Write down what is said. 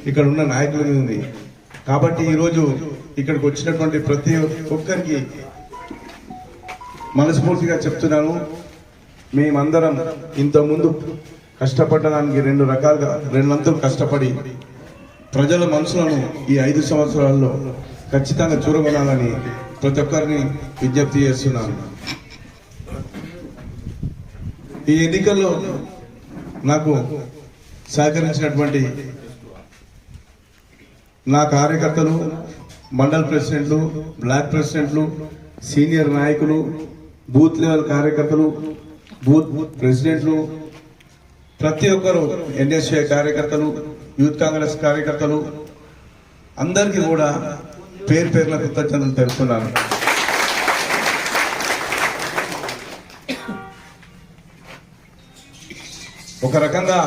ఇక్కడ ఉన్న నాయకుల మీద ఉంది. కాబట్టి ఈరోజు ఇక్కడికి వచ్చినటువంటి ప్రతి ఒక్కరికి మనస్ఫూర్తిగా చెప్తున్నాను, మేమందరం ఇంతకుముందు కష్టపడడానికి రెండంతలు కష్టపడి ప్రజల మనసులను ఈ 5 సంవత్సరాల్లో ఖచ్చితంగా చూరగొనాలని ప్రతి ఒక్కరిని విజ్ఞప్తి చేస్తున్నాను. ఈ ఎన్నికల్లో నాకు సహకరించినటువంటి నా కార్యకర్తలు, మండల్ ప్రెసిడెంట్లు, బ్లాక్ ప్రెసిడెంట్లు, సీనియర్ నాయకులు, బూత్ లెవెల్ కార్యకర్తలు, బూత్ ప్రెసిడెంట్లు, ప్రతి ఒక్కరు ఎన్ఎస్ఏ కార్యకర్తలు, యూత్ కాంగ్రెస్ కార్యకర్తలు అందరికీ కూడా పేరు పేరున కృతజ్ఞతలు తెలుపుతున్నాను. ఒక రకంగా